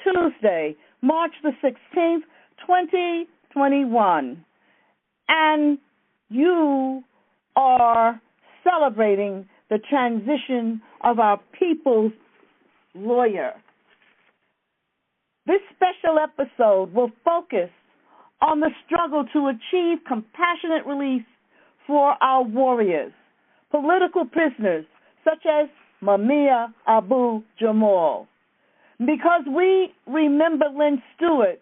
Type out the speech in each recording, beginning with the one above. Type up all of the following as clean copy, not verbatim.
Tuesday, March the 16th, 2021. And you are celebrating the transition of our people's lawyer. This special episode will focus on the struggle to achieve compassionate release for our warriors, political prisoners such as Mumia Abu Jamal. Because we remember Lynn Stewart,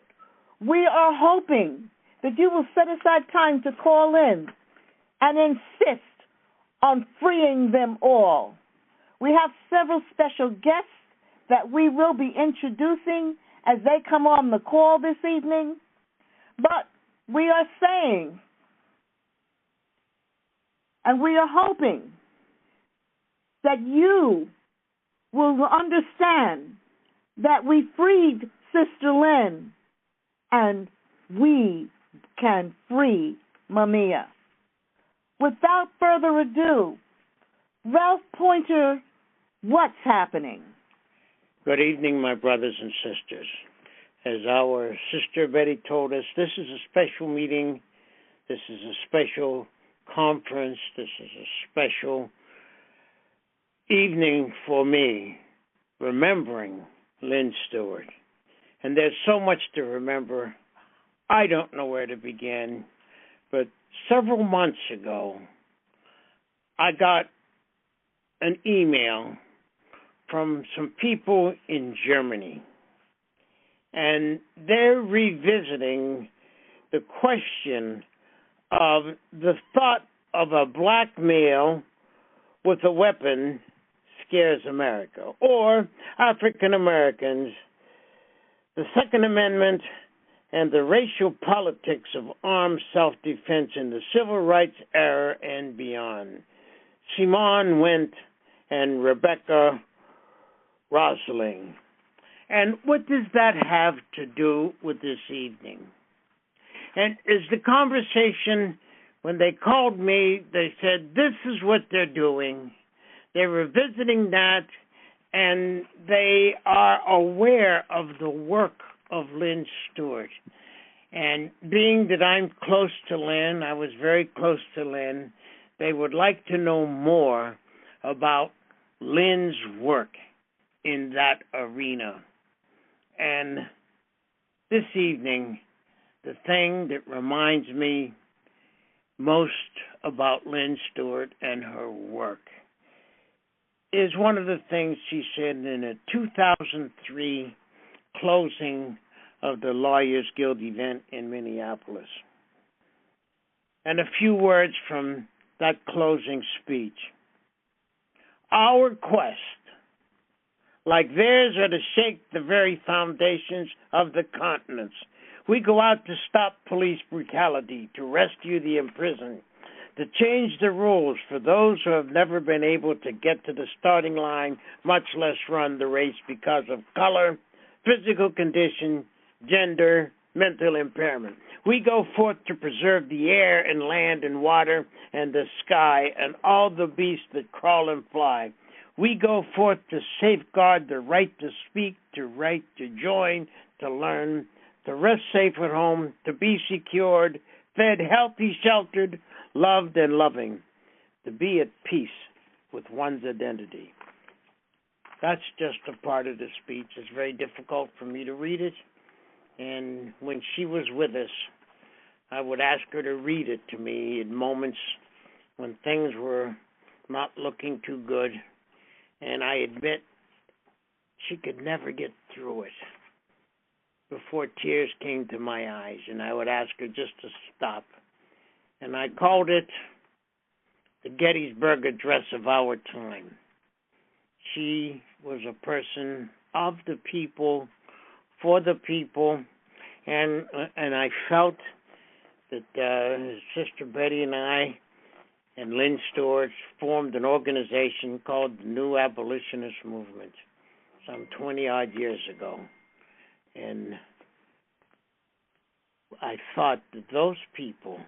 we are hoping that you will set aside time to call in and insist on freeing them all. We have several special guests that we will be introducing as they come on the call this evening. But we are saying, and we are hoping, that you will understand that we freed Sister Lynn and we can free Mumia. Without further ado, Ralph Poynter, what's happening? Good evening, my brothers and sisters. As our sister Betty told us, this is a special meeting. This is a special conference. This is a special evening for me, remembering Lynn Stewart. And there's so much to remember. I don't know where to begin, but several months ago, I got an email from some people in Germany, and they're revisiting the question of the thought of a black male with a weapon scares America, or African Americans, the Second Amendment, and the racial politics of armed self-defense in the civil rights era and beyond. Simone Wendt and Rebecca Rosling. And what does that have to do with this evening? And is the conversation, when they called me, they said, this is what they're doing. They were visiting that, and they are aware of the work of Lynn Stewart. And being that I'm close to Lynn, I was very close to Lynn, they would like to know more about Lynn's work in that arena. And this evening, the thing that reminds me most about Lynn Stewart and her work is one of the things she said in a 2003 closing of the Lawyers Guild event in Minneapolis. And a few words from that closing speech. Our quest, like theirs, are to shake the very foundations of the continents. We go out to stop police brutality, to rescue the imprisoned, to change the rules for those who have never been able to get to the starting line, much less run the race because of color, physical condition, gender, mental impairment. We go forth to preserve the air and land and water and the sky and all the beasts that crawl and fly. We go forth to safeguard the right to speak, to right to join, to learn, to rest safe at home, to be secured, fed, healthy, sheltered, loved, and loving, to be at peace with one's identity. That's just a part of the speech. It's very difficult for me to read it. And when she was with us, I would ask her to read it to me in moments when things were not looking too good. And I admit she could never get through it before tears came to my eyes. And I would ask her just to stop. And I called it the Gettysburg Address of our time. She was a person of the people, for the people, and I felt that Sister Betty and I and Lynn Stewart formed an organization called the New Abolitionist Movement some 20-odd years ago. And I thought that those people